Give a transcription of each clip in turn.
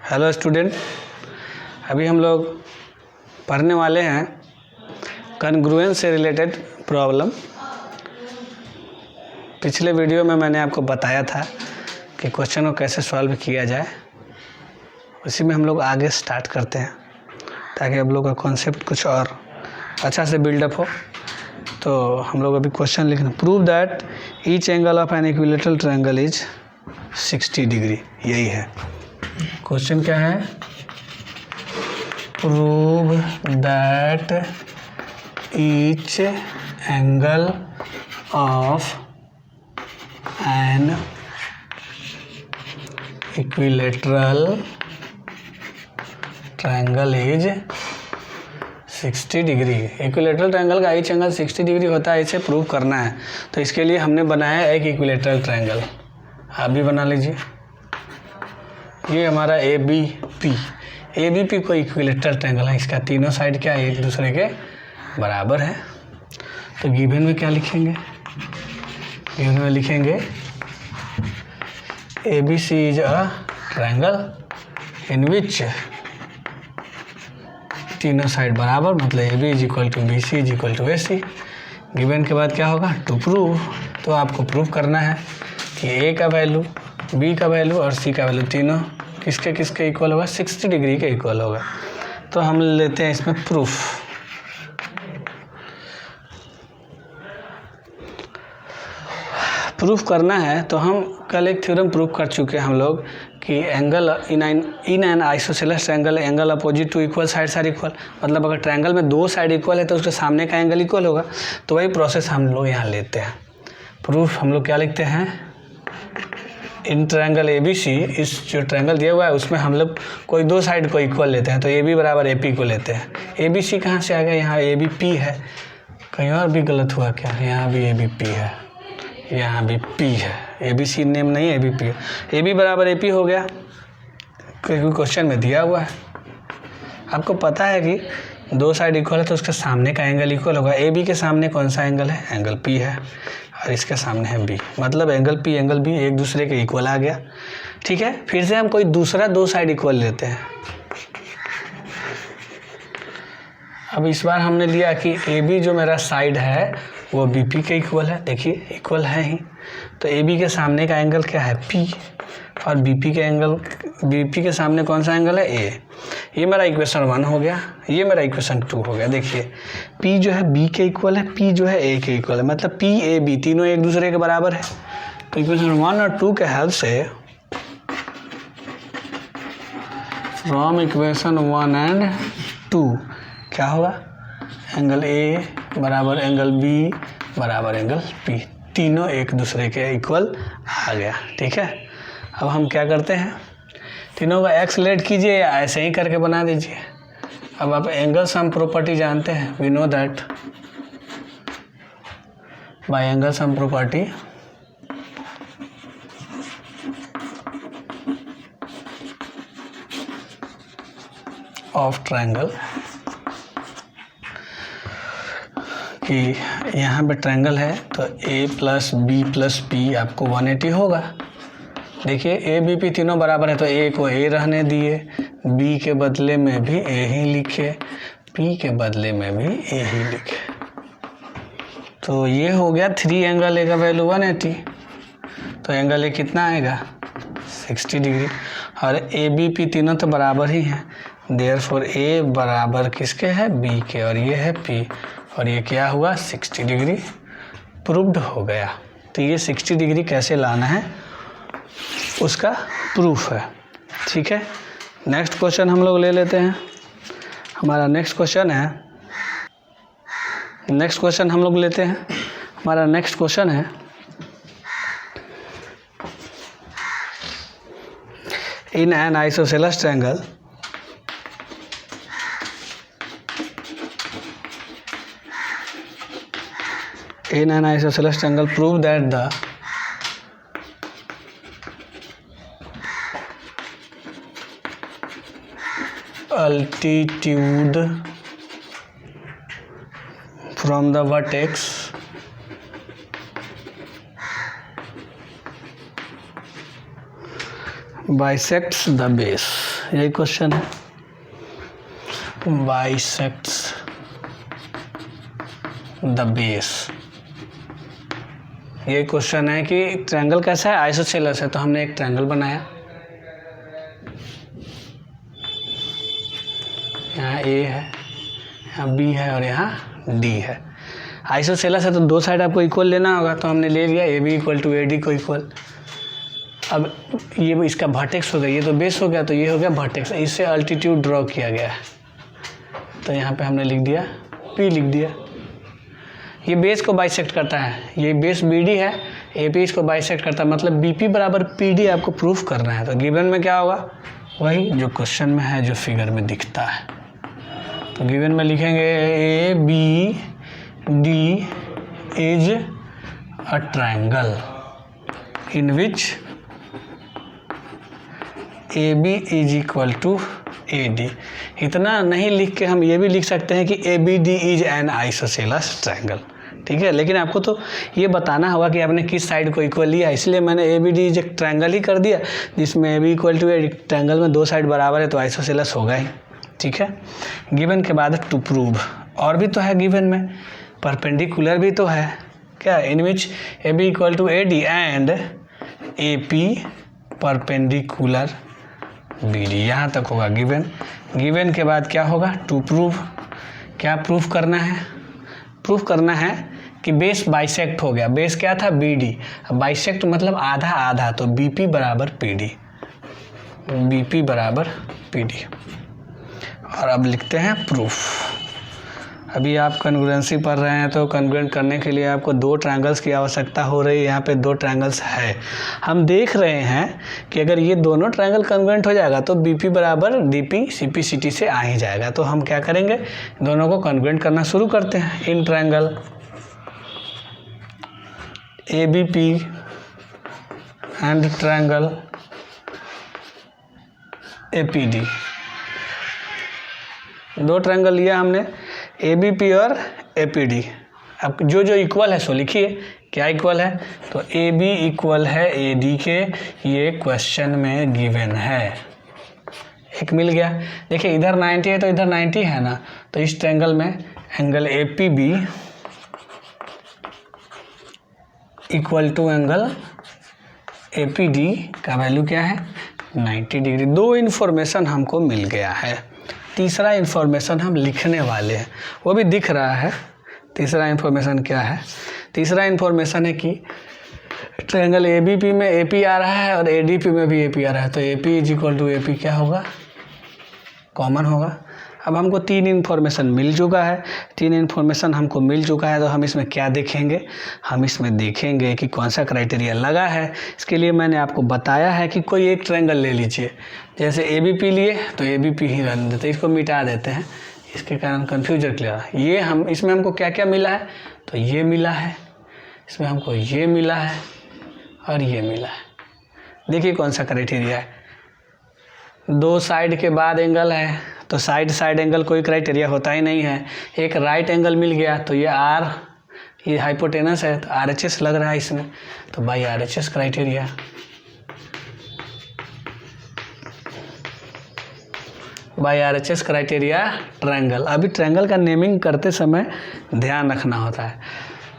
Hello student, अभी हम लोग पढ़ने वाले हैं कॉन्ग्रुएंस से रिलेटेड प्रॉब्लम। पिछले वीडियो में मैंने आपको बताया था कि क्वेश्चन को कैसे सॉल्व किया जाए, उसी में हम लोग आगे स्टार्ट करते हैं ताकि आप लोग का कॉन्सेप्ट कुछ और अच्छा से बिल्डअप हो। तो हम लोग अभी क्वेश्चन लिखना, prove that each angle of an equilateral triangle is 60 degree. यही है क्वेश्चन। क्या है? Prove that each angle of an equilateral triangle is 60 degree. Equilateral triangle का ईच एंगल 60 डिग्री होता है, इसे प्रूव करना है। तो इसके लिए हमने बनाया एक इक्विलैटरल ट्रायंगल। आप भी बना लीजिए। ये हमारा ए बी पी कोई इक्विलैटरल ट्रायंगल है। इसका तीनों साइड क्या है? एक दूसरे के बराबर है। तो गिवन में क्या लिखेंगे? गिवन में लिखेंगे A B C is a triangle in which तीनों साइड बराबर, मतलब A B is equal to B C is equal to A C. Given के बाद क्या होगा? To prove. तो आपको प्रूव करना है कि ए का वैल्यू, बी का वैल्यू और सी का वैल्यू तीनों किसके किसके इक्वल होगा? 60 डिग्री के इक्वल होगा। तो हम लेते हैं इसमें प्रूफ। प्रूफ करना है तो हम कल एक थ्योरम प्रूफ कर चुके हैं हम लोग कि angle in an isosceles triangle angle opposite to equal sides are equal. मतलब अगर ट्रायंगल में दो साइड इक्वल है तो उसके सामने का एंगल इक्वल होगा। तो वही प्रोसेस हम लोग यहाँ लेते हैं। प्रूफ हम लोग क्या लिखते हैं? इन ट्रायंगल ए बी सी, इस जो ट्रायंगल दिया हुआ है उसमें हम लोग कोई दो साइड को इक्वल लेते हैं। तो ए बी बराबर ए पी को लेते हैं। ए बी सी कहाँ से आ गया? यहाँ ए बी पी है। कहीं और भी गलत हुआ क्या? यहाँ भी ए बी पी है, यहाँ भी पी है। ए बी सी नेम नहीं है, ए बी पी है। ए बी बराबर ए पी हो गया क्योंकि क्वेश्चन में दिया हुआ है। आपको पता है कि दो साइड इक्वल है तो उसके सामने का एंगल इक्वल होगा। ए बी के सामने कौन सा एंगल है? एंगल पी है। और इसके सामने है बी, मतलब एंगल पी एंगल बी एक दूसरे के इक्वल आ गया। ठीक है, फिर से हम कोई दूसरा दो साइड इक्वल लेते हैं। अब इस बार हमने लिया कि ए बी जो मेरा साइड है वो बी पी के इक्वल है। देखिए इक्वल है ही। तो ए बी के सामने का एंगल क्या है? पी। और बी पी के सामने कौन सा एंगल है? ए। ये मेरा इक्वेशन 1 हो गया, ये मेरा इक्वेशन 2 हो गया। देखिए P जो है B के इक्वल है, P जो है A के इक्वल है, मतलब P A B तीनों एक दूसरे के बराबर है। तो इक्वेशन 1 और 2 के हेल्प से फ्रॉम इक्वेशन 1 एंड 2 क्या होगा? एंगल A बराबर एंगल B बराबर एंगल P, तीनों एक दूसरे के इक्वल आ गया। ठीक है, अब हम क्या करते हैं? तीनों का एक्स लेट कीजिए या ऐसे ही करके बना दीजिए। अब आप एंगल सम प्रॉपर्टी जानते हैं। We know that by angle sum property of triangle कि यहाँ पे ट्रायंगल है तो a plus B plus P आपको 180 होगा। देखिए ए बी पी तीनों बराबर है तो ए को ए रहने दिए, बी के बदले में भी ए ही लिखे, पी के बदले में भी ए ही लिखे। तो ये हो गया 3 एंगल ए का वैल्यू 180। तो एंगल ए कितना आएगा? 60 डिग्री। और ए बी पी तीनों तो बराबर ही हैं, देयरफॉर ए बराबर किसके है? बी के। और ये है पी, और ये क्या हुआ? 60 डिग्री प्रूव्ड हो गया। तो ये 60 डिग्री कैसे लाना है उसका प्रूफ है। ठीक है, नेक्स्ट क्वेश्चन हम लोग ले लेते हैं। हमारा नेक्स्ट क्वेश्चन हम लोग लेते हैं। हमारा नेक्स्ट क्वेश्चन है इन an isosceles triangle prove that the altitude from the vertex bisects the base, यही क्वेश्चन है, बाइसेक्ट्स द बेस। ये क्वेश्चन है कि ट्रायंगल कैसा है, आइसोसेलेस है, तो हमने एक ट्रायंगल बनाया, यहाँ ए है, यहाँ बी है और यहाँ डी है। आइसोसेलेस है तो दो साइड आपको इक्वल लेना होगा, तो हमने ले लिया A B equal to A D को इक्वल। अब ये इसका वर्टेक्स हो गया, ये तो बेस हो गया, तो ये हो गया वर्टेक्स, इससे अल्टीट्यूड ड्रॉ किया गया है, तो यहाँ पे हमने लिख दिया P लिख दिया। ये बेस को बाइसेक्ट करता है, ये बेस BD है, AP इसको बाइसेक्ट करता है, मतलब BP बराबर PD आपको प्रूफ करना है। तो गिवन में क्या होगा, वही जो क्वेश्चन में है, जो फिगर में दिखता है। तो गिवन में लिखेंगे ABD is a triangle in which AB is equal to AD। इतना नहीं लिख के हम ये भी लिख सकते हैं कि ABD is an isosceles triangle, ठीक है। लेकिन आपको तो ये बताना होगा कि आपने किस साइड को इक्वल लिया, इसलिए मैंने ABD इज एक ट्रायंगल ही कर दिया, जिसमें AB equal to AD, triangle में दो साइड बराबर है तो आइसोसेलेस होगा ही, ठीक है। गिवन के बाद टू प्रूव, और भी तो है गिवन में, परपेंडिकुलर भी तो है क्या, in which AB equal to AD and AP perpendicular BD, यहाँ तक होगा गिवन। गिवन के बाद क्या होगा, टू प्रूव। क्या प्रूफ करना है, प्रूफ करना है कि बेस बाइसेक्ट हो गया, बेस क्या था BD, बाइसेक्ट मतलब आधा आधा, तो BP बराबर PD, BP बराबर PD। और अब लिखते हैं प्रूफ। अभी आप कन्ग्रुएंसी पढ़ रहे हैं, तो कन्ग्रुएंट करने के लिए आपको दो ट्रायंगल्स की आवश्यकता हो रही है। यहाँ पे दो ट्रायंगल्स है, हम देख रहे हैं कि अगर ये दोनों ट्रायंगल कन्ग्रुएंट हो जाएगा तो BP बराबर DP CP CT से आ ही जाएगा। तो हम क्या करेंगे, दोनों को कन्ग्रुएंट करना शुरू करते हैं। In triangle ABP and triangle APD, दो ट्रायंगल लिया हमने, ABP और APD। अब जो जो इक्वल है सो लिखिए, क्या इक्वल है, तो AB इक्वल है AD के, ये क्वेश्चन में गिवन है। एक मिल गया, देखिए इधर 90 है तो इधर 90 है ना, तो इस ट्रायंगल में angle APB equal to angle APD का वैल्यू क्या है, 90 डिग्री। दो इन्फॉर्मेशन हमको मिल गया है, तीसरा इन्फॉर्मेशन हम लिखने वाले हैं, वो भी दिख रहा है। तीसरा इन्फॉर्मेशन क्या है, तीसरा इन्फॉर्मेशन है कि ट्रायंगल ABP में AP आ रहा है और ADP में भी AP आ रहा है, तो AP is equal to AP क्या होगा, कॉमन होगा। अब हमको तीन इन्फॉर्मेशन मिल चुका है, तीन इन्फॉर्मेशन हमको मिल चुका है, तो हम इसमें क्या देखेंगे, हम इसमें देखेंगे कि कौन सा क्राइटेरिया लगा है। इसके लिए मैंने आपको बताया है कि कोई एक ट्रायंगल ले लीजिए, जैसे ABP लिए तो ABP ही रहने देते, इसको मिटा देते हैं, इसके कारण कन्फ्यूजन क्लियर। ये हम इसमें हमको क्या क्या मिला है, तो ये मिला है, इसमें हमको ये मिला है और ये मिला है। देखिए कौन सा क्राइटेरिया है, दो साइड के बाद एंगल है, तो साइड साइड एंगल कोई क्राइटेरिया होता ही नहीं है। एक राइट एंगल मिल गया, तो ये R, ये हाइपोटेनस है, तो RHS लग रहा है इसमें, तो by RHS criteria. By RHS criteria triangle. अभी ट्रायंगल का नेमिंग करते समय ध्यान रखना होता है,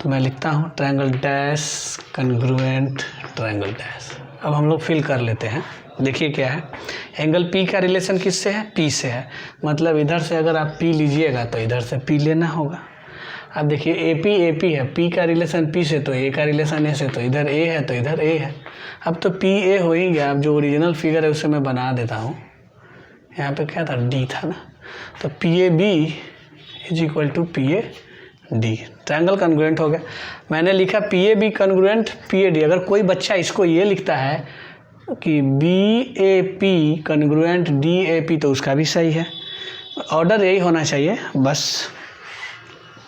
तो मैं लिखता हूँ triangle dash congruent triangle dash. अब हम लोग फिल कर लेते हैं। देखिए क्या है, एंगल P का रिलेशन किससे है, P से है, मतलब इधर से अगर आप P लीजिएगा तो इधर से P लेना होगा। अब देखिए AP है, P का रिलेशन P से, तो A का रिलेशन A से, तो इधर A है तो इधर A है। अब तो PA हो ही गया। अब जो ओरिजिनल फिगर है उसे मैं बना देता हूँ, यहाँ पे क्या था, D था ना, तो PAB is equal to PAD, triangle congruent हो गया। मैंने लिखा PAB कन्ग्रुएंट PAD। अगर कोई बच्चा इसको ये लिखता है कि BAP कन्ग्रुएंट DAP, तो उसका भी सही है। ऑर्डर यही होना चाहिए बस,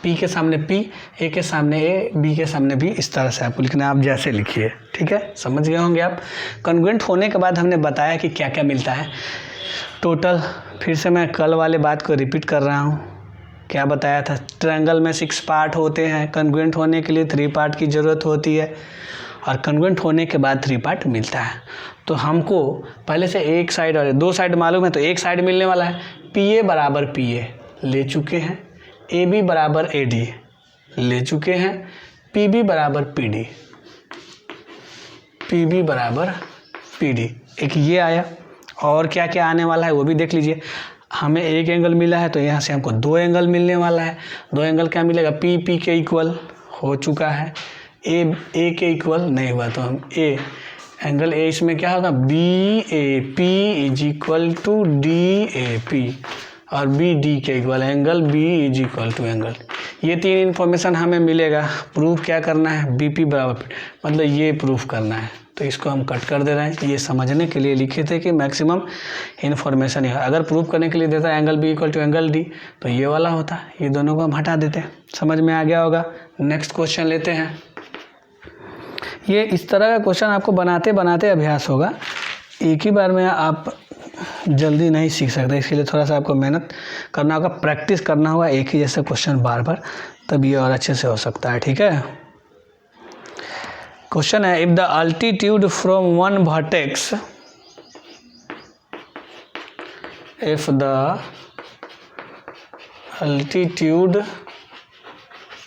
P के सामने P, A के सामने A, B के सामने B, इस तरह से आपको लिखना है। आप जैसे लिखिए, ठीक है, समझ गए होंगे आप। कन्ग्रुएंट होने के बाद हमने बताया कि क्या क्या मिलता है टोटल। फिर से मैं कल वाले बात को रिपीट कर रहा हूँ, क्या बताया था, ट्रायंगल में 6 पार्ट होते हैं, कन्ग्रुएंट होने के लिए 3 पार्ट की ज़रूरत होती है, और कन्ग्रुएंट होने के बाद 3 पार्ट मिलता है। तो हमको पहले से एक साइड और दो साइड मालूम है, तो एक साइड मिलने वाला है। PA बराबर PA ले चुके हैं, AB बराबर AD ले चुके हैं, PB बराबर PD, PB बराबर PD, एक ये आया। और क्या क्या आने वाला है वो भी देख लीजिए। हमें एक एंगल मिला है तो यहाँ से हमको दो एंगल मिलने वाला है। दो एंगल क्या मिलेगा, PP के इक्वल हो चुका है, A के इक्वल नहीं हुआ तो हम एंगल A इसमें क्या होगा, BAP is equal to DAP और BD के equal angle B is equal to angle. ये तीन इन्फॉर्मेशन हमें मिलेगा। प्रूफ क्या करना है, BP बराबर मतलब ये प्रूफ करना है, तो इसको हम कट कर दे रहे हैं। ये समझने के लिए लिखे थे कि मैक्सिमम इन्फॉर्मेशन है। अगर प्रूफ करने के लिए देता है angle B equal to angle D तो ये वाला होता, ये दोनों को हम हटा देते हैं। समझ में आ गया होगा। नेक्स्ट क्वेश्चन लेते हैं। ये इस तरह का क्वेश्चन आपको बनाते बनाते अभ्यास होगा, एक ही बार में आप जल्दी नहीं सीख सकते। इसके लिए थोड़ा सा आपको मेहनत करना होगा, प्रैक्टिस करना होगा एक ही जैसे क्वेश्चन बार बार, तब ये और अच्छे से हो सकता है। ठीक है, क्वेश्चन है, if the altitude from one vertex, if the altitude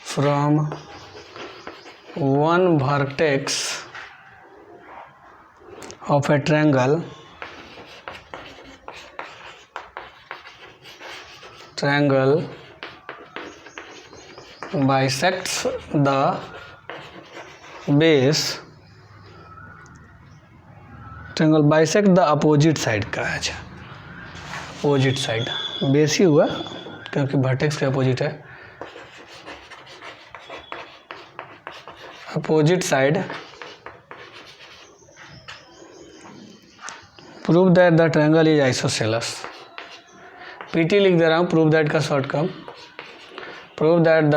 from one vertex of a triangle bisects the base, triangle bisect the opposite side का है। अच्छा, अपोजिट साइड बेस ही हुआ क्योंकि वर्टेक्स के अपोजिट है। Opposite side, prove that the triangle is isosceles. PT लिख दे रहा हूँ, प्रूव दैट का short come, prove that the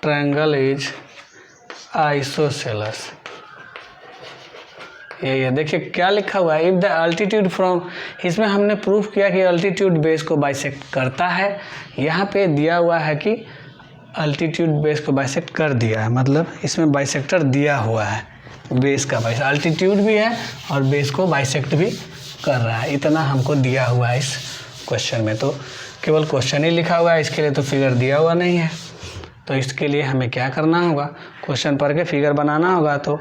triangle is isosceles. ये देखिए क्या लिखा हुआ है, इफ द अल्टीट्यूड फ्रॉम, इसमें हमने प्रूफ किया कि अल्टीट्यूड बेस को बाइसेक्ट करता है। यहाँ पे दिया हुआ है कि अल्टीट्यूड बेस को बाइसेक्ट कर दिया है, मतलब इसमें बाइसेक्टर दिया हुआ है, बेस का बाइस अल्टीट्यूड भी है और बेस को बाइसेक्ट भी कर रहा है। इतना हमको दिया हुआ है इस क्वेश्चन में, तो केवल क्वेश्चन ही लिखा हुआ है, इसके लिए तो फिगर दिया हुआ नहीं है। तो इसके लिए हमें क्या करना होगा, क्वेश्चन पढ़ के फिगर बनाना होगा। तो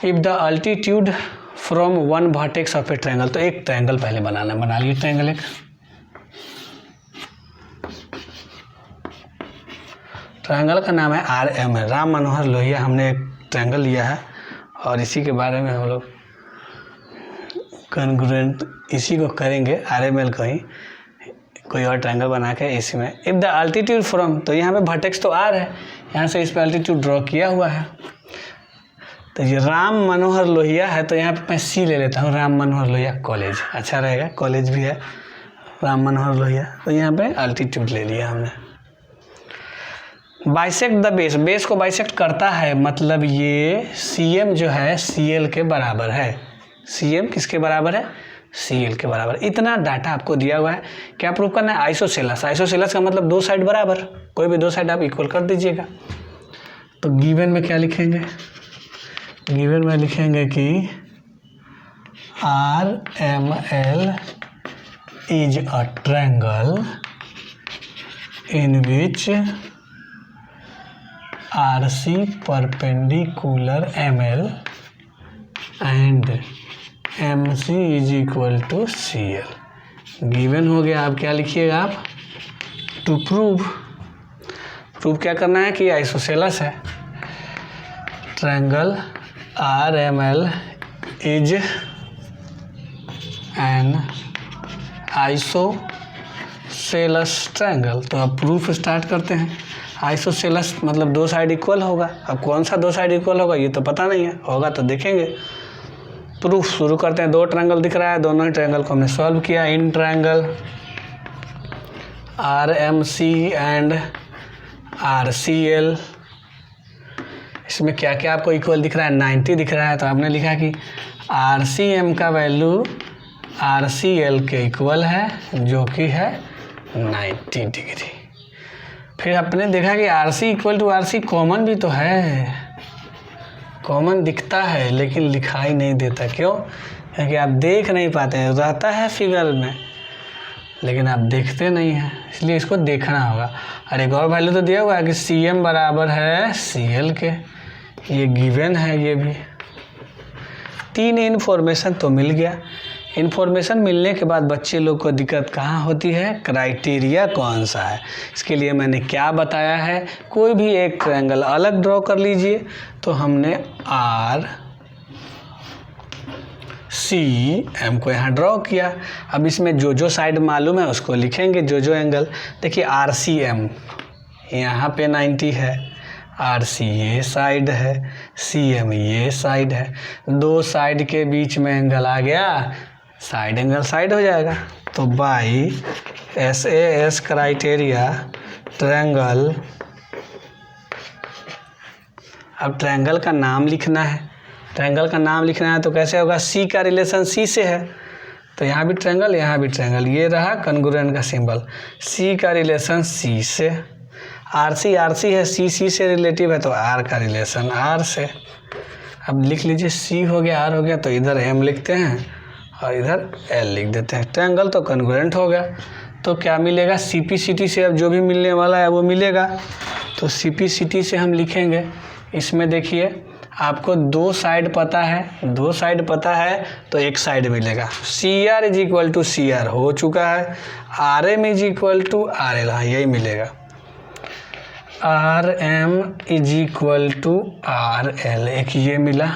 if the altitude from one vertex of A triangle, तो एक ट्रायंगल पहले बनाना, बना लिए ट्रायंगल एक। ट्रायंगल का नाम है RM है, राम मनोहर लोहिया। हमने एक ट्रायंगल लिया है और इसी के बारे में हम लोग कॉन्ग्रुएंट इसी को करेंगे, RML को ही कोई और ट्रायंगल बना के इसी में। इफ़ द अल्टीट्यूड फ्रॉम, तो यहाँ पे वर्टेक्स तो R है, यहाँ से इस पर अल्टीट्यूड ड्रॉ किया हुआ है। तो ये राम मनोहर लोहिया है, तो यहाँ पे मैं C ले लेता हूँ, राम मनोहर लोहिया कॉलेज, अच्छा रहेगा, कॉलेज भी है राम मनोहर लोहिया। तो यहाँ पे अल्टीट्यूड ले लिया हमने। बाइसेक्ट द बेस, बेस को बाइसेक्ट करता है, मतलब ये CM जो है CL के बराबर है। CM किसके बराबर है, CL के बराबर। इतना डाटा आपको दिया हुआ है। क्या प्रूव करना है, आइसोसेलस। आइसोसेलस का मतलब दो साइड बराबर, कोई भी दो साइड आप इक्वल कर दीजिएगा। तो गिवन में क्या लिखेंगे, गिवन में लिखेंगे कि RML is a triangle in which RC perpendicular ML and MC is equal to CL। Given हो गया। अब क्या लिखिएगा आप, टू प्रूव। प्रूव क्या करना है कि आइसोसेलस है। Triangle RML is an isosceles triangle. तो अब प्रूफ स्टार्ट करते हैं। आइसोसेलस मतलब दो साइड इक्वल होगा। अब कौन सा दो साइड इक्वल होगा ये तो पता नहीं है, होगा तो देखेंगे। प्रूफ शुरू करते हैं। दो ट्रायंगल दिख रहा है, दोनों ही ट्रायंगल को हमने सॉल्व किया। In triangle RMC and RCL, इसमें क्या क्या आपको इक्वल दिख रहा है, 90 दिख रहा है। तो आपने लिखा कि RCM का वैल्यू RCL के इक्वल है, जो कि है 90 डिग्री। फिर आपने देखा कि RC equal to RC common भी तो है, कॉमन दिखता है लेकिन लिखाई नहीं देता। क्यों? क्योंकि आप देख नहीं पाते हैं, रहता है फिगर में लेकिन आप देखते नहीं हैं, इसलिए इसको देखना होगा। और एक और वैल्यू तो दिया हुआ है कि CM बराबर है CL के, ये गिवन है। ये भी 3 इन्फॉर्मेशन तो मिल गया। इन्फॉर्मेशन मिलने के बाद बच्चे लोग को दिक्कत कहाँ होती है? क्राइटेरिया कौन सा है। इसके लिए मैंने क्या बताया है, कोई भी एक ट्रायंगल अलग ड्रॉ कर लीजिए। तो हमने RCM को यहाँ ड्रॉ किया। अब इसमें जो साइड मालूम है उसको लिखेंगे, जो एंगल। देखिए RCM यहाँ पे 90 है, RC ये साइड है, CM ये साइड है, दो साइड के बीच में एंगल आ गया, साइड एंगल साइड हो जाएगा। तो बाई SAS क्राइटेरिया ट्रायंगल, अब ट्रायंगल का नाम लिखना है। ट्रायंगल का नाम लिखना है तो कैसे होगा? C का रिलेशन C से है, तो यहाँ भी ट्रायंगल यहाँ भी ट्रायंगल, ये रहा कॉन्ग्रुएंट का सिंबल। C का रिलेशन C से, RC है, C से रिलेटिव है तो R का रिलेशन R से। अब लिख लीजिए C हो गया, R हो गया, तो इधर M लिखते हैं और इधर L लिख देते हैं। ट्रायंगल तो कॉन्ग्रुएंट हो गया। तो क्या मिलेगा? CPCT से अब जो भी मिलने वाला है वो मिलेगा। तो CPCT से हम लिखेंगे। इसमें देखिए आपको दो साइड पता है, तो एक साइड मिलेगा। CR is equal to CR हो चुका है, RM is equal to RL, हाँ यही मिलेगा। RM is equal to RL, एक ये मिला,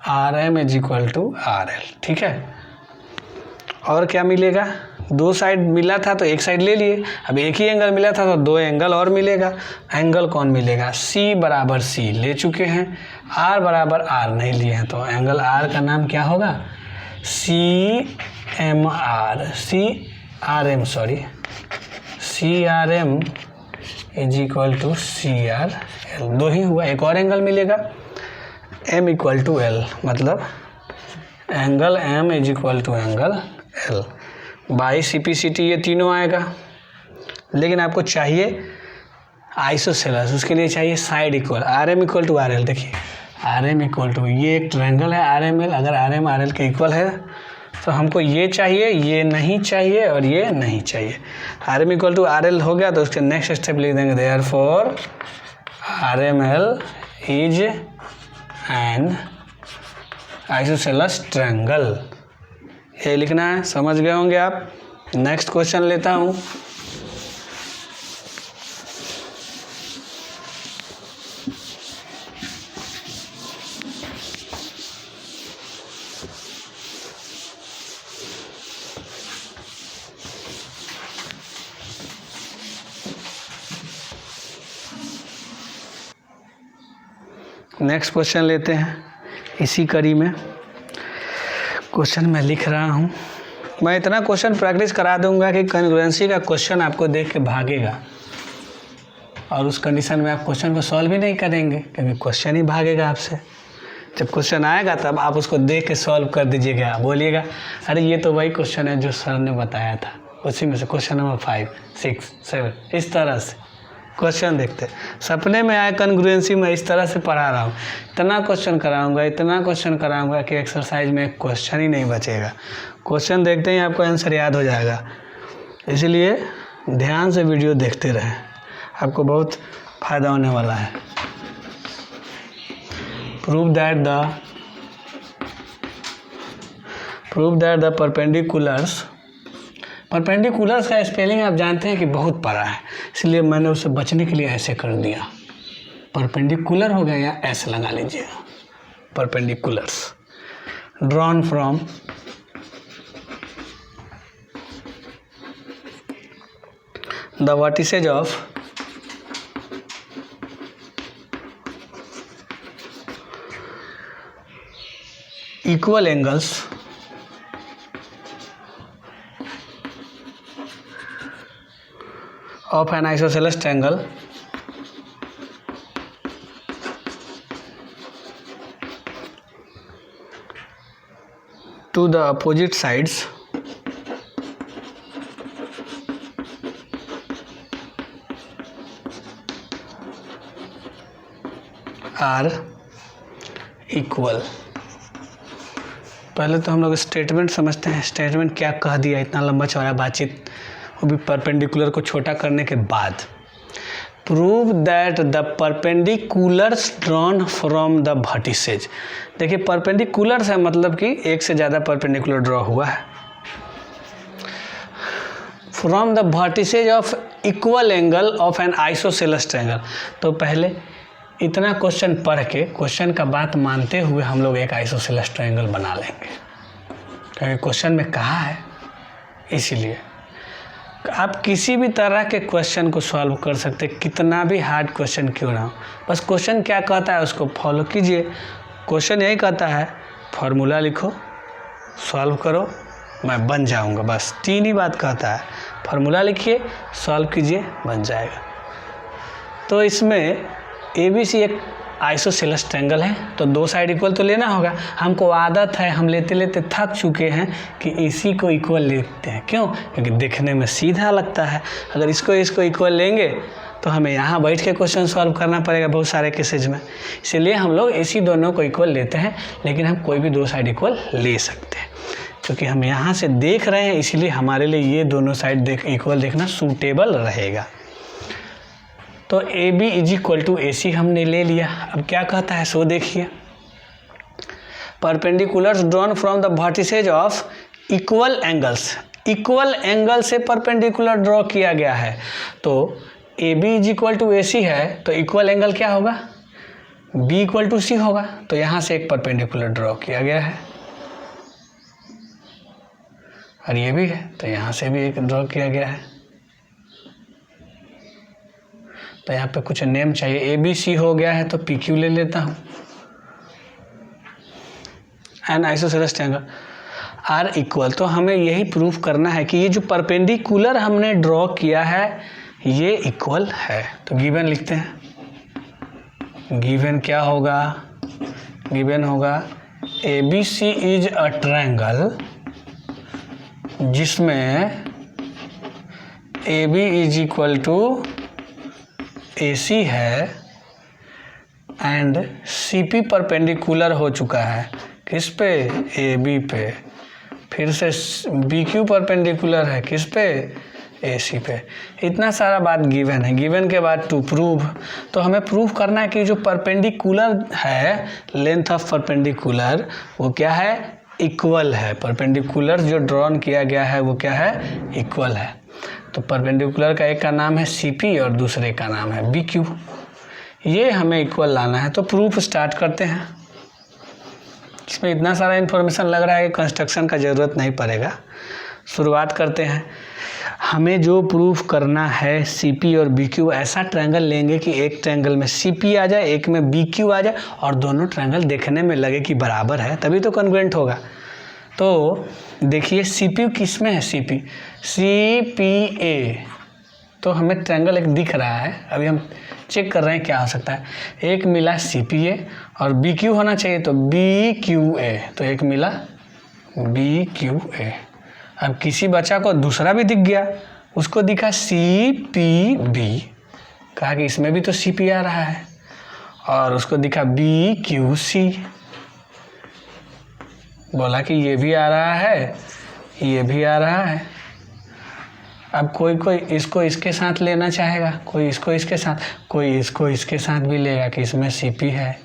RM is equal to RL, ठीक है। और क्या मिलेगा? दो साइड मिला था तो एक साइड ले लिए, अब एक ही एंगल मिला था तो दो एंगल और मिलेगा। एंगल कौन मिलेगा? C बराबर C ले चुके हैं, R बराबर R नहीं लिए हैं, तो एंगल R का नाम क्या होगा? CRM is equal to CRL, दो ही हुआ। एक और एंगल मिलेगा M इक्वल टू L, मतलब angle M is equal to angle L by CPCT, ये तीनों आएगा। लेकिन आपको चाहिए आइसोसेलेस, उसके लिए चाहिए side equal, RM equal to RL। देखिए RM इक्वल टू, ये एक ट्रायंगल है RML, अगर RM RL के इक्वल है तो हमको ये चाहिए, ये नहीं चाहिए और ये नहीं चाहिए। RM इक्वल टू RL हो गया तो उसके नेक्स्ट स्टेप लिख देंगे, therefore RML is an isosceles triangle. ये लिखना है, समझ गए होंगे आप। नेक्स्ट क्वेश्चन लेता हूँ। नेक्स्ट क्वेश्चन लेते हैं इसी कड़ी में। क्वेश्चन मैं लिख रहा हूँ, मैं इतना क्वेश्चन प्रैक्टिस करा दूंगा कि कॉन्ग्रुएंसी का क्वेश्चन आपको देख के भागेगा, और उस कंडीशन में आप क्वेश्चन को सॉल्व भी नहीं करेंगे क्योंकि क्वेश्चन ही भागेगा आपसे। जब क्वेश्चन आएगा तब आप उसको देख के सॉल्व कर दीजिएगा, बोलिएगा अरे ये तो वही क्वेश्चन है जो सर ने बताया था, उसी में से क्वेश्चन नंबर 5, 6, 7, इस तरह से क्वेश्चन देखते। सपने में आए कॉन्ग्रुएंसी में इस तरह से पढ़ा रहा हूँ, इतना क्वेश्चन कराऊंगा कि एक्सरसाइज में क्वेश्चन ही नहीं बचेगा। क्वेश्चन देखते ही आपको आंसर याद हो जाएगा। इसलिए ध्यान से वीडियो देखते रहें, आपको बहुत फ़ायदा होने वाला है। प्रूव दैट द परपेंडिकुलर्स का स्पेलिंग आप जानते हैं कि बहुत बड़ा है, इसलिए मैंने उससे बचने के लिए ऐसे कर दिया। परपेंडिकुलर हो गया या ऐसे लगा लीजिए, perpendiculars drawn from the vertices of equal angles of an isosceles triangle to the opposite sides are equal. पहले तो हम लोग स्टेटमेंट समझते हैं, स्टेटमेंट क्या कह दिया, इतना लंबा चौड़ा बातचीत, वो भी परपेंडिकुलर को छोटा करने के बाद। Prove that the perpendiculars drawn from the vertices. देखिए परपेंडिकुलर्स है मतलब कि एक से ज़्यादा परपेंडिकुलर ड्रॉ हुआ है। From the vertices of equal angle of N isosceles triangle. तो पहले इतना क्वेश्चन पढ़ के क्वेश्चन का बात मानते हुए हम लोग एक आइसोसेलेस ट्रायंगल बना लेंगे, क्योंकि क्वेश्चन में कहा है। इसीलिए आप किसी भी तरह के क्वेश्चन को सॉल्व कर सकते, कितना भी हार्ड क्वेश्चन क्यों ना हो, बस क्वेश्चन क्या कहता है उसको फॉलो कीजिए। क्वेश्चन यही कहता है फॉर्मूला लिखो, सॉल्व करो, मैं बन जाऊंगा, बस 3 ही बात कहता है। फार्मूला लिखिए, सॉल्व कीजिए, बन जाएगा। तो इसमें ABC एक आइसोसेलेस ट्रायंगल है, तो 2 साइड इक्वल तो लेना होगा। हमको आदत है, हम लेते लेते थक चुके हैं कि इसी को इक्वल लेते हैं। क्यों? क्योंकि देखने में सीधा लगता है। अगर इसको इक्वल लेंगे तो हमें यहाँ बैठ के क्वेश्चन सॉल्व करना पड़ेगा बहुत सारे केसेज में। इसीलिए हम लोग इसी दोनों को इक्वल लेते हैं, लेकिन हम कोई भी 2 साइड इक्वल ले सकते हैं, क्योंकि हम यहाँ से देख रहे हैं, इसीलिए हमारे लिए ये दोनों साइड इक्वल देखना सूटेबल रहेगा। तो AB = AC हमने ले लिया। अब क्या कहता है सो देखिए, perpendiculars drawn from the vertices of equal angles. Equal angle से परपेंडिकुलर ड्रॉ किया गया है, तो AB = AC है, तो इक्वल एंगल क्या होगा? B = C होगा। तो यहाँ से एक परपेंडिकुलर ड्रॉ किया गया है, और ये भी है, तो यहाँ से भी एक ड्रॉ किया गया है। तो यहाँ पे कुछ नेम चाहिए, ABC हो गया है तो PQ ले लेता हूँ। An isosceles triangle are equal. तो हमें यही प्रूफ करना है कि ये जो परपेंडिकुलर हमने ड्रॉ किया है ये इक्वल है। तो गिवन लिखते हैं। गिवन क्या होगा? गिवन होगा ABC इज अ ट्रायंगल जिसमें AB = AC है एंड CP परपेंडिकुलर हो चुका है किस पे? AB पे। फिर से BQ परपेंडिकुलर है किस पे? AC पे। इतना सारा बात गिवन है। गिवन के बाद टू प्रूव, तो हमें प्रूव करना है कि जो परपेंडिकुलर है, लेंथ ऑफ परपेंडिकुलर वो क्या है? इक्वल है। परपेंडिकुलर जो ड्रॉन किया गया है वो क्या है? इक्वल है। तो परपेंडिकुलर का एक का नाम है CP और दूसरे का नाम है BQ। ये हमें इक्वल लाना है, तो प्रूफ स्टार्ट करते हैं। इसमें इतना सारा इन्फॉर्मेशन लग रहा है कि कंस्ट्रक्शन का ज़रूरत नहीं पड़ेगा। शुरुआत करते हैं। हमें जो प्रूफ करना है CP और BQ, ऐसा ट्रायंगल लेंगे कि एक ट्रायंगल में CP आ जाए, एक में BQ आ जाए, और दोनों ट्रायंगल देखने में लगे कि बराबर है, तभी तो कॉन्ग्रुएंट होगा। तो देखिए CP किस में है? CPA। तो हमें ट्रायंगल एक दिख रहा है, अभी हम चेक कर रहे हैं क्या हो सकता है। एक मिला CPA और BQ होना चाहिए, तो BQA। तो एक मिला BQA। अब किसी बच्चा को दूसरा भी दिख गया, उसको दिखा CPB, कहा कि इसमें भी तो CP आ रहा है, और उसको दिखा BQC, बोला कि ये भी आ रहा है, ये भी आ रहा है। अब कोई इसको इसके साथ लेना चाहेगा, कोई इसको इसके साथ, कोई इसको इसके साथ भी लेगा कि इसमें CP है,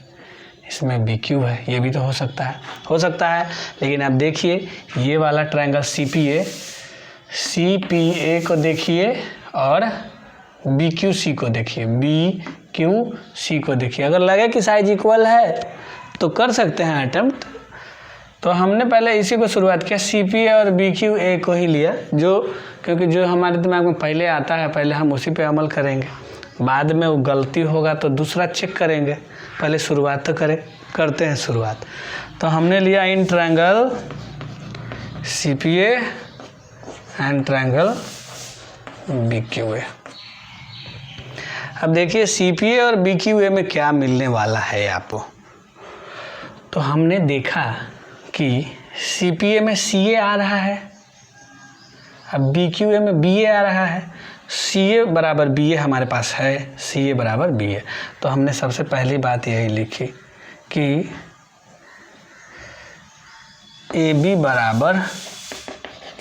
इसमें BQ है। ये भी तो हो सकता है। लेकिन आप देखिए ये वाला ट्रायंगल CPA को देखिए और BQC को देखिए, BQC को देखिए। अगर लगे कि साइज इक्वल है तो कर सकते हैं अटेम्प्ट। तो हमने पहले इसी को शुरुआत किया, CPA और BQA को ही लिया, क्योंकि जो हमारे दिमाग में पहले आता है पहले हम उसी पे अमल करेंगे, बाद में वो गलती होगा तो दूसरा चेक करेंगे। पहले शुरुआत तो करते हैं शुरुआत। तो हमने लिया in triangle CPA and triangle BQA। अब देखिए CPA और BQA में क्या मिलने वाला है आपको। तो हमने देखा कि CPA में CA आ रहा है, अब BQA में BA आ रहा है, सी ए बराबर बी ए हमारे पास है, सी ए बराबर बी ए। तो हमने सबसे पहली बात यही लिखी कि ए बी बराबर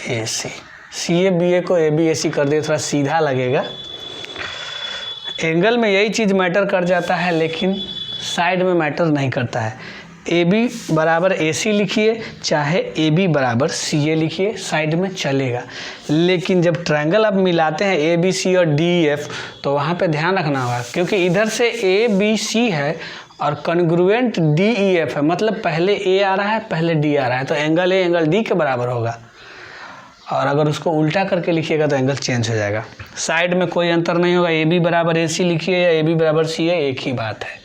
ए सी। सी ए बी ए को ए बी ए सी कर दिए, थोड़ा सीधा लगेगा। एंगल में यही चीज़ मैटर कर जाता है, लेकिन साइड में मैटर नहीं करता है। ए बी बराबर ए सी लिखिए, चाहे ए बी बराबर सी ए लिखिए, साइड में चलेगा। लेकिन जब ट्रायंगल आप मिलाते हैं ए बी सी और डी एफ, तो वहाँ पे ध्यान रखना होगा, क्योंकि इधर से ए बी सी है और कॉन्ग्रुएंट डी ई एफ है, मतलब पहले ए आ रहा है पहले डी आ रहा है, तो एंगल ए एंगल डी के बराबर होगा। और अगर उसको उल्टा करके लिखिएगा तो एंगल चेंज हो जाएगा। साइड में कोई अंतर नहीं होगा, ए बी बराबर ए सी लिखिए या ए बी बराबर सी है, एक ही बात है,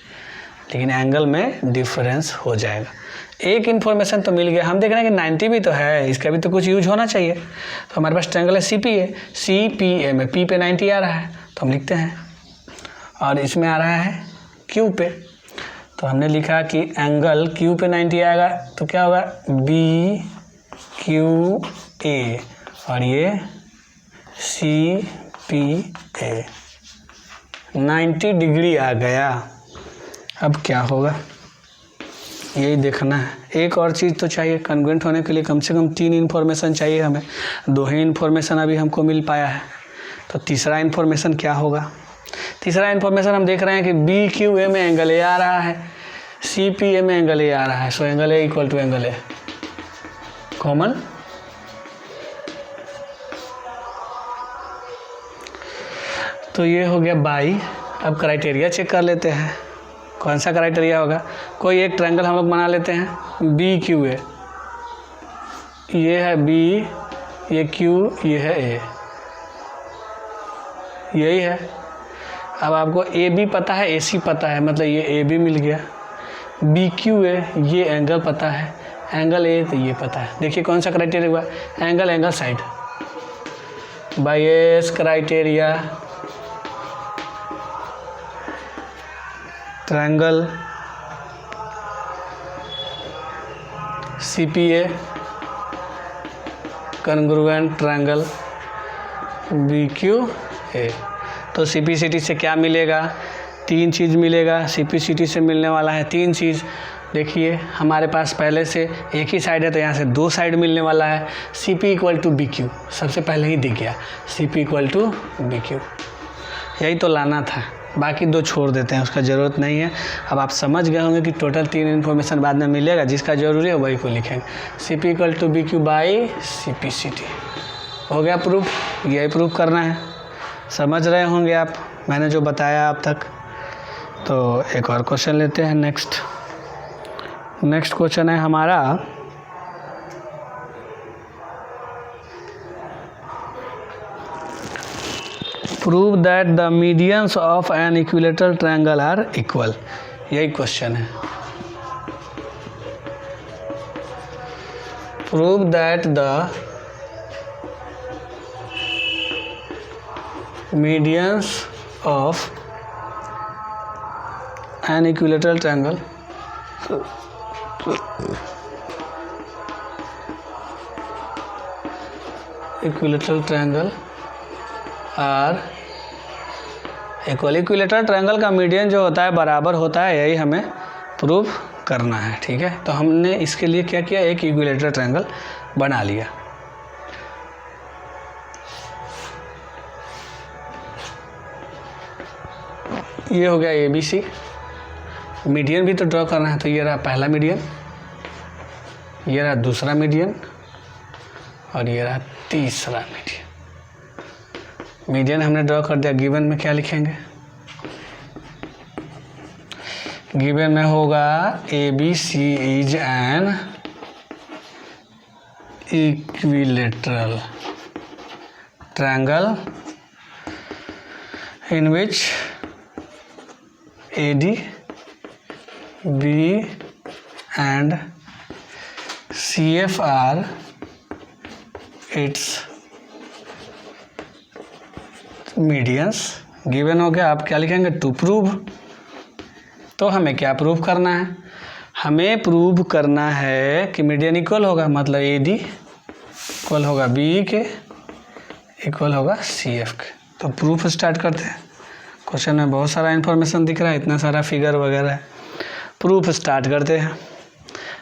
लेकिन एंगल में डिफरेंस हो जाएगा। एक इन्फॉर्मेशन तो मिल गया। हम देख रहे हैं कि 90 भी तो है, इसका भी तो कुछ यूज होना चाहिए। तो हमारे पास ट्रायंगल है सी पी ए, सी पी ए में पी पे 90 आ रहा है, तो हम लिखते हैं, और इसमें आ रहा है क्यू पे, तो हमने लिखा कि एंगल क्यू पे 90 आएगा, तो क्या होगा बी क्यू ए, और ये सी पी ए, 90 डिग्री आ गया। अब क्या होगा यही देखना है। एक और चीज़ तो चाहिए, कॉन्ग्रुएंट होने के लिए कम से कम 3 इन्फॉर्मेशन चाहिए हमें, 2 ही इन्फॉर्मेशन अभी हमको मिल पाया है। तो तीसरा इन्फॉर्मेशन क्या होगा? तीसरा इन्फॉर्मेशन हम देख रहे हैं कि बी क्यू ए में एंगल ए आ रहा है, सी पी ए में एंगल ए आ रहा है, so angle A equal to angle A common. तो ये हो गया बाई। अब क्राइटेरिया चेक कर लेते हैं, कौन सा क्राइटेरिया होगा। कोई एक ट्रायंगल हम लोग बना लेते हैं, बी क्यू ए, ये है बी, ये क्यू, ये है ए, यही है। अब आपको ए बी पता है, ए सी पता है, मतलब ये ए बी मिल गया। बी क्यू ए, ये एंगल पता है, एंगल ए तो ये पता है। देखिए कौन सा क्राइटेरिया हुआ, angle angle side, by S criteria triangle C P A congruent triangle B Q A. तो सी पी सी टी से क्या मिलेगा? 3 चीज़ मिलेगा। सी पी सी टी से मिलने वाला है 3 चीज़। देखिए हमारे पास पहले से एक ही साइड है, तो यहाँ से 2 साइड मिलने वाला है। C P equal to B Q सबसे पहले ही दिख गया, C P equal to B Q, यही तो लाना था। बाकी 2 छोड़ देते हैं, उसका ज़रूरत नहीं है। अब आप समझ गए होंगे कि टोटल 3 इन्फॉर्मेशन बाद में मिलेगा, जिसका ज़रूरी है वही को लिखेंगे। C P equal to B Q by C P C T. हो गया प्रूफ, यही प्रूफ करना है। समझ रहे होंगे आप मैंने जो बताया अब तक। तो एक और क्वेश्चन लेते हैं। नेक्स्ट क्वेश्चन है हमारा, prove that the medians of an equilateral triangle are equal. यही क्वेश्चन है। Prove that the medians of an equilateral triangle are equal. Equilateral triangle का मीडियन जो होता है बराबर होता है, यही हमें प्रूव करना है। ठीक है, तो हमने इसके लिए क्या किया, एक इक्विलेटरल ट्रायंगल बना लिया। ये हो गया ए बी सी। मीडियन भी तो ड्रॉ करना है, तो ये रहा पहला मीडियन, ये रहा दूसरा मीडियन, और ये रहा तीसरा मीडियन। मीडियन हमने ड्रॉ कर दिया। गिवन में क्या लिखेंगे? गिवन में होगा A B C is an equilateral triangle in which A D B and C F are its medians. Given हो गया। आप क्या लिखेंगे? To prove. तो हमें क्या प्रूव करना है? हमें प्रूव करना है कि मीडियन इक्वल होगा, मतलब ए डी इक्वल होगा बी के, इक्वल होगा सी एफ के। तो प्रूफ स्टार्ट करते हैं। क्वेश्चन में बहुत सारा इन्फॉर्मेशन दिख रहा है, इतना सारा फिगर वगैरह है। प्रूफ स्टार्ट करते हैं।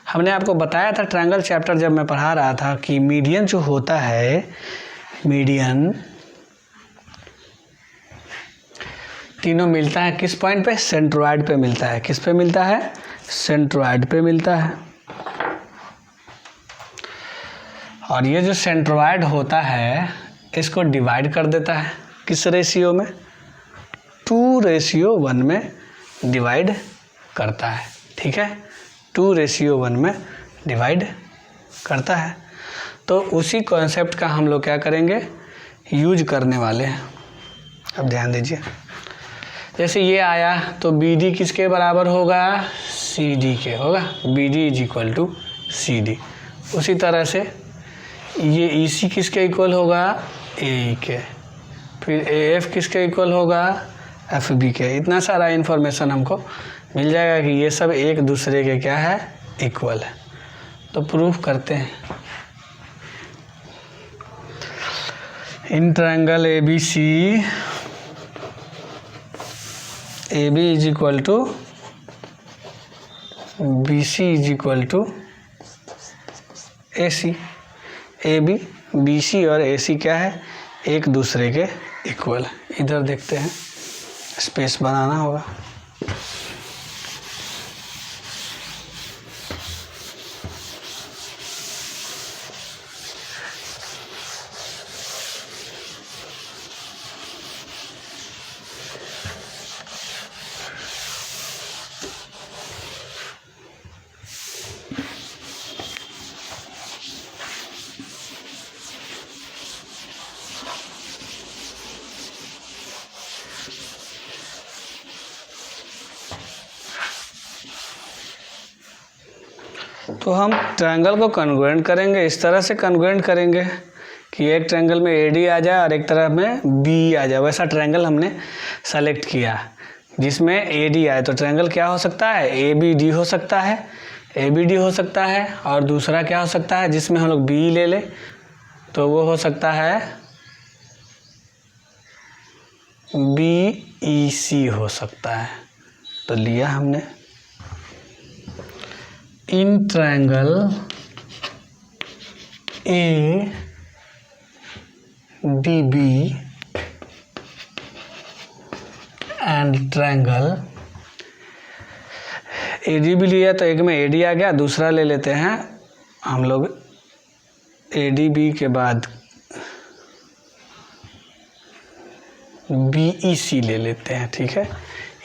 हमने आपको बताया था ट्रायंगल चैप्टर जब मैं पढ़ा रहा था कि मीडियन जो होता है, मीडियन तीनों मिलता है किस पॉइंट पे? सेंट्रोइड पे मिलता है। किस पे मिलता है? सेंट्रोइड पे मिलता है। और ये जो सेंट्रोइड होता है इसको डिवाइड कर देता है किस रेशियो में? 2:1 में डिवाइड करता है। ठीक है, 2:1 में डिवाइड करता है। तो उसी कॉन्सेप्ट का हम लोग क्या करेंगे? यूज करने वाले हैं। अब ध्यान दीजिए, जैसे ये आया तो BD किसके बराबर होगा? CD के होगा। BD = CD। उसी तरह से ये EC किसके इक्वल होगा? AE के। फिर AF किसके इक्वल होगा? FB के। इतना सारा इन्फॉर्मेशन हमको मिल जाएगा कि ये सब एक दूसरे के क्या है? इक्वल है। तो प्रूफ करते हैं। In triangle ABC AB = BC = AC। AB, BC और AC क्या है? एक दूसरे के इक्वल। इधर देखते हैं, स्पेस बनाना होगा। तो हम ट्रायंगल को कन्ग्रुएंट करेंगे, इस तरह से कन्ग्रुएंट करेंगे कि एक ट्रायंगल में AD आ जाए और एक तरफ में BE आ जाए। वैसा ट्रायंगल हमने सेलेक्ट किया जिसमें AD आए। तो ट्रायंगल क्या हो सकता है? ABD हो सकता है, ABD हो सकता है, और दूसरा क्या हो सकता है जिसमें हम लोग BE ले लें? तो वो हो सकता है BEC हो सकता है। तो लिया हमने। In triangle ADB and triangle ADB लिया तो एक में AD आ गया, दूसरा ले लेते हैं हम लोग ADB के बाद BEC ले लेते हैं। ठीक है,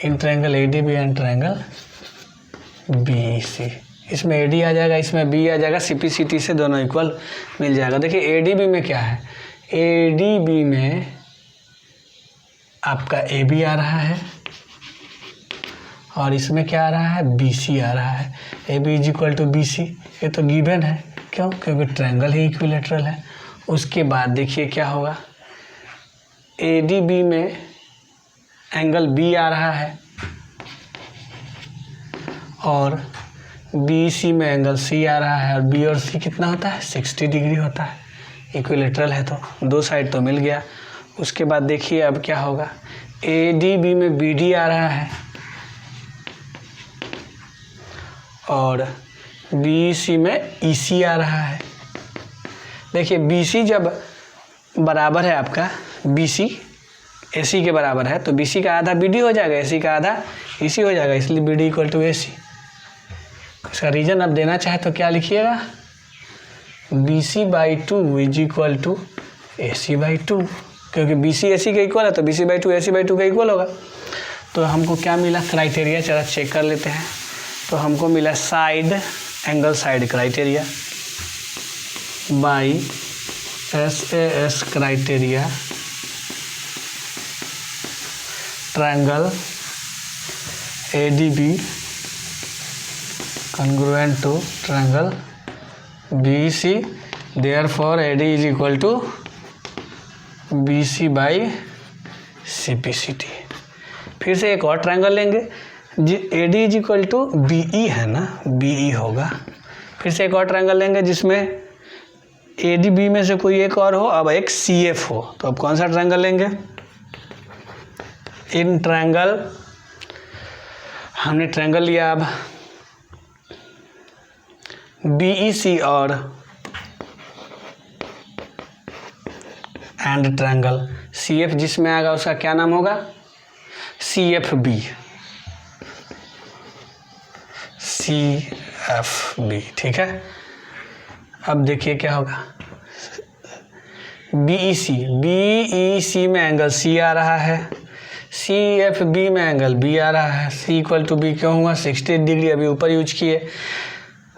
in triangle ADB and triangle BEC। इसमें AD आ जाएगा, इसमें B आ जाएगा, CPCT से दोनों इक्वल मिल जाएगा। देखिए ADB में क्या है? ADB में आपका AB आ रहा है और इसमें क्या आ रहा है? BC आ रहा है। AB = BC, ये तो गिवन है। क्यों? क्योंकि ट्रायंगल ही इक्विलेटरल है। उसके बाद देखिए क्या होगा? ADB में एंगल B आ रहा है और BC में एंगल C आ रहा है, और B और C कितना होता है? 60 डिग्री होता है। इक्विलेटरल है तो दो साइड तो मिल गया। उसके बाद देखिए अब क्या होगा? ADB में BD आ रहा है और BC में EC आ रहा है। देखिए BC जब बराबर है आपका, BC AC के बराबर है तो BC का आधा BD हो जाएगा, AC का आधा EC हो जाएगा, इसलिए BD = AC। इसका रीजन अब देना चाहे तो क्या लिखिएगा? BC/2 = AC/2, क्योंकि BC AC के इक्वल है तो BC/2 AC/2 के इक्वल होगा। तो हमको क्या मिला? क्राइटेरिया जरा चेक कर लेते हैं। तो हमको मिला side, angle side criteria by SAS criteria, triangle ADB congruent to triangle BC, therefore AD = BC/CPCT। फिर से एक और ट्रायंगल लेंगे, AD = BE है ना, BE होगा। फिर से एक और ट्रायंगल लेंगे जिसमें ADB में से कोई एक और हो, अब एक CF हो। तो अब कौन सा ट्रायंगल लेंगे? इन ट्रायंगल, हमने ट्रायंगल लिया अब BEC और एंड ट्रायंगल CF जिसमें आएगा उसका क्या नाम होगा, CFB, ठीक है। अब देखिए क्या होगा, BEC में एंगल C आ रहा है, CFB में एंगल B आ रहा है। C इक्वल टू B क्यों हुआ, 60 डिग्री अभी ऊपर यूज किए।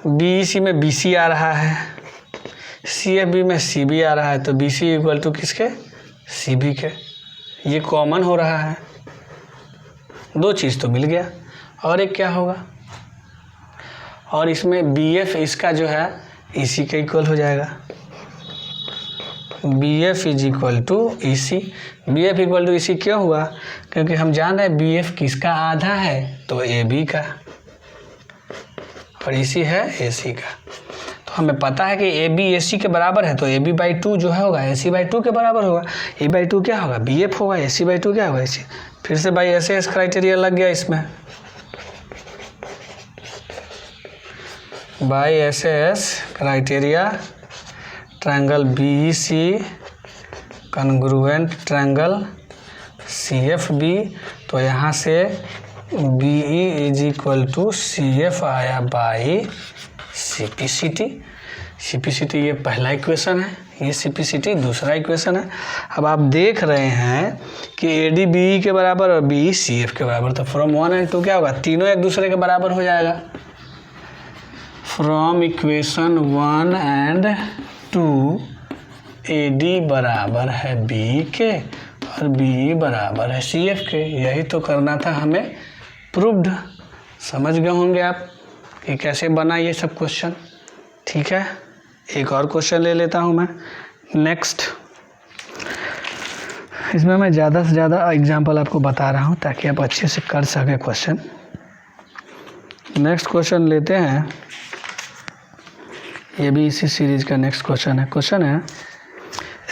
BEC में BC आ रहा है, CFB में CB आ रहा है, तो BC इक्वल टू किसके, CB के। ये कॉमन हो रहा है, दो चीज़ तो मिल गया। और एक क्या होगा, और इसमें BF इसका जो है EC के इक्वल हो जाएगा। BF is equal to EC। BF equal to EC क्यों हुआ, क्योंकि हम जान रहे हैं BF किसका आधा है, तो AB का, और EC है AC का। तो हमें पता है कि AB AC के बराबर है, तो AB/2 जो है होगा AC/2 के बराबर होगा। A/2 क्या होगा, BF होगा, AC/2 क्या होगा, AC। फिर से भाई SS क्राइटेरिया लग गया इसमें, by SS criteria triangle BEC congruent triangle CFB। तो यहाँ से BE is equal to CF आया बाई CPCT ये पहला इक्वेशन है, ये CPCT दूसरा इक्वेशन है। अब आप देख रहे हैं कि AD BE के बराबर और BE CF के बराबर, तो फ्रॉम 1 एंड 2 क्या होगा, तीनों एक दूसरे के बराबर हो जाएगा। फ्रॉम इक्वेशन 1 एंड 2 AD बराबर है BE के और BE बराबर है CF के। यही तो करना था हमें, प्रूव्ड। समझ गए होंगे आप कि कैसे बना ये सब क्वेश्चन, ठीक है। एक और क्वेश्चन ले लेता हूँ मैं नेक्स्ट। इसमें मैं ज़्यादा से ज़्यादा एग्जाम्पल आपको बता रहा हूँ ताकि आप अच्छे से कर सकें क्वेश्चन। नेक्स्ट क्वेश्चन लेते हैं, ये भी इसी सीरीज का नेक्स्ट क्वेश्चन है। क्वेश्चन है,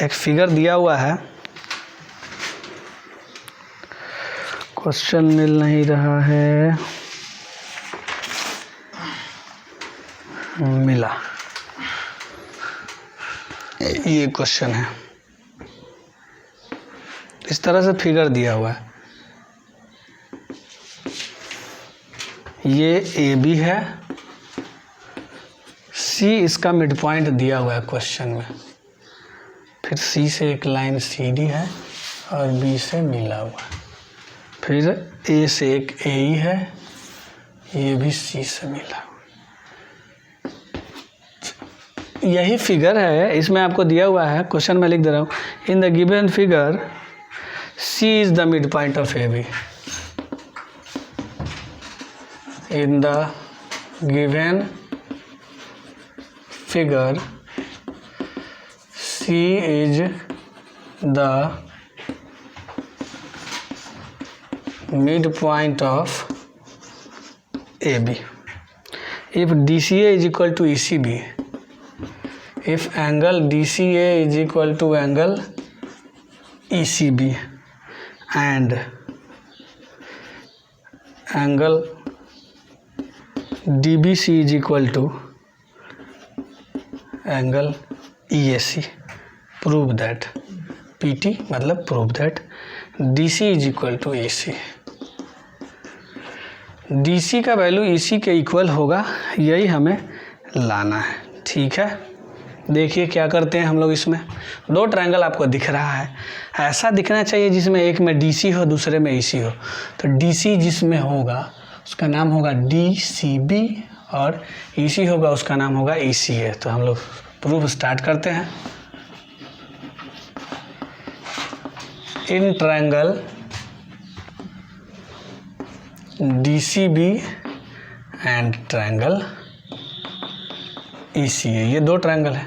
एक फिगर दिया हुआ है, क्वेश्चन मिल नहीं रहा है, मिला, ये क्वेश्चन है। इस तरह से फिगर दिया हुआ है, ये AB है, C इसका मिड पॉइंट दिया हुआ है क्वेश्चन में, फिर C से एक लाइन CD है और B से मिला हुआ है, फिर A से एक AE है, ये भी C से मिला हुआ। यही फिगर है, इसमें आपको दिया हुआ है, क्वेश्चन में लिख दे रहा हूँ, in the given figure C is the mid point of AB। In the given figure C is the midpoint of AB. If DCA is equal to ECB, if angle DCA is equal to angle ECB and angle DBC is equal to angle EAC, prove that PT मतलब prove that DC is equal to AC। DC का value EC के equal होगा, यही हमें लाना है, ठीक है। देखिए क्या करते हैं हम लोग, इसमें दो ट्रायंगल आपको दिख रहा है, ऐसा दिखना चाहिए जिसमें एक में DC हो दूसरे में EC हो। तो DC जिसमें होगा उसका नाम होगा DCB और EC होगा उसका नाम होगा ECA। तो हम लोग प्रूफ स्टार्ट करते हैं। In triangle DCB and triangle ECA, ये दो ट्रायंगल है।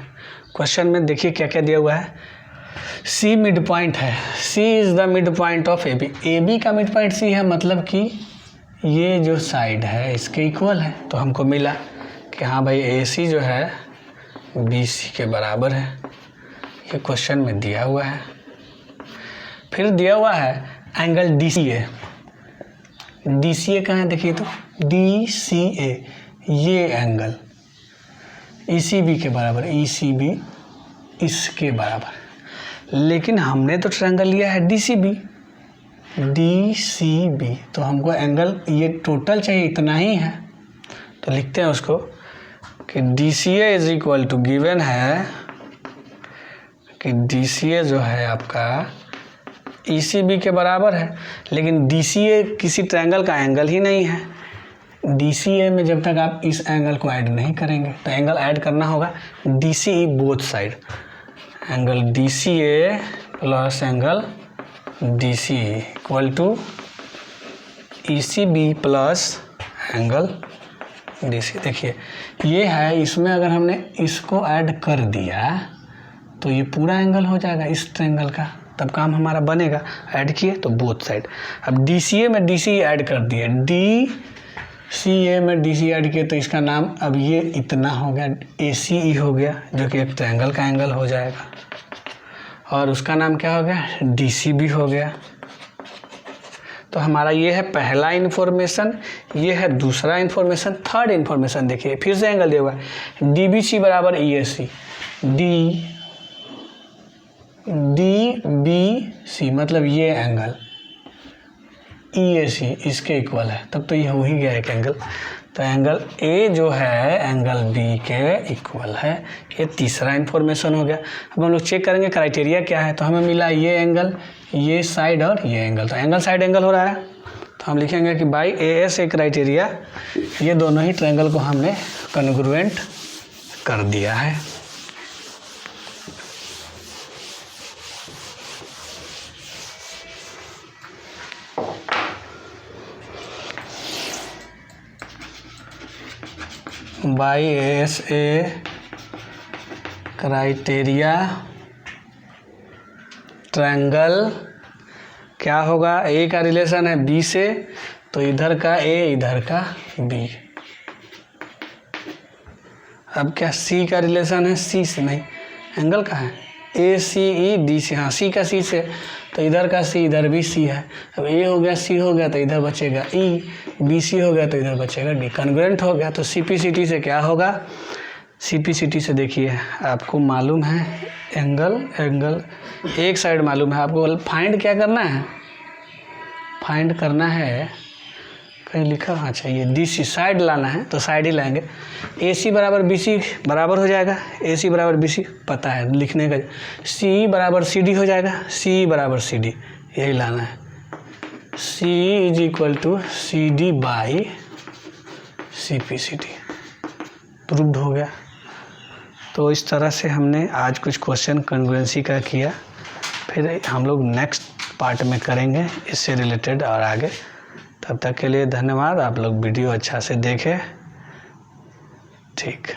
क्वेश्चन में देखिए क्या क्या दिया हुआ है, C मिड पॉइंट है, C is the mid point of AB। AB का मिड पॉइंट C है, मतलब कि ये जो साइड है इसके इक्वल है। तो हमको मिला कि हाँ भाई AC जो है BC के बराबर है, ये क्वेश्चन में दिया हुआ है। फिर दिया हुआ है एंगल DCA, DCA कहाँ है देखिए तो DCA, ये एंगल ECB के बराबर, ECB इसके बराबर। लेकिन हमने तो ट्रायंगल लिया है DCB, तो हमको एंगल ये टोटल चाहिए, इतना ही है। तो लिखते हैं उसको कि DCA is equal to, given है कि DCA जो है आपका ECB के बराबर है। लेकिन DCA किसी ट्रायंगल का एंगल ही नहीं है। DCA में जब तक आप इस एंगल को ऐड नहीं करेंगे, तो एंगल ऐड करना होगा DCE both side, angle DCA plus angle DCE equal to ECB plus angle DC। देखिए ये है, इसमें अगर हमने इसको ऐड कर दिया तो ये पूरा एंगल हो जाएगा इस ट्रायंगल का, तब काम हमारा बनेगा। ऐड किए तो बोथ साइड। अब DCA में DCE ऐड कर दिए, DCA में DCE ऐड किए तो इसका नाम अब ये इतना हो गया, ACE हो गया, जो कि एक ट्रायंगल का एंगल हो जाएगा। और उसका नाम क्या हो गया, DCB हो गया। तो हमारा ये है पहला इन्फॉर्मेशन, ये है दूसरा इन्फॉर्मेशन। थर्ड इन्फॉर्मेशन देखिए, फिर से एंगल दिया हुआ है DBC बराबर EAC, DBC मतलब ये एंगल EAC इसके इक्वल है, तब तो ये हो ही गया एक एंगल। तो एंगल A जो है एंगल B के इक्वल है। ये तीसरा इन्फॉर्मेशन हो गया। अब हम लोग चेक करेंगे क्राइटेरिया क्या है। तो हमें मिला ये एंगल, ये साइड और ये एंगल, तो एंगल साइड एंगल हो रहा है। तो हम लिखेंगे कि बाई AS ए क्राइटेरिया, ये दोनों ही ट्रायंगल को हमने कॉन्ग्रुएंट कर दिया है। By AS A criteria triangle क्या होगा, A का रिलेशन है B से, तो इधर का A इधर का B। अब क्या C का रिलेशन है C से, नहीं, एंगल का है ACE DC, हाँ C का C से, तो इधर का C इधर भी C है। अब A हो गया C हो गया तो इधर बचेगा E, BC हो गया तो इधर बचेगा D, कॉन्ग्रुएंट हो गया। तो CPCT से क्या होगा, CPCT से देखिए आपको मालूम है एंगल एक साइड मालूम है, आपको फाइंड क्या करना है, फाइंड करना है, कहीं लिखा, अच्छा ये DC साइड लाना है, तो साइड ही लाएंगे। AC बराबर BC बराबर हो जाएगा, AC बराबर BC पता है लिखने का, CE बराबर CD हो जाएगा, CE बराबर CD, यही लाना है। CE is equal to CD by CPCT, proved हो गया। तो इस तरह से हमने आज कुछ क्वेश्चन कॉन्ग्रुएंसी का किया, फिर हम लोग नेक्स्ट पार्ट में करेंगे इससे रिलेटेड और आगे। तब तक के लिए धन्यवाद। आप लोग वीडियो अच्छा से देखें। ठीक।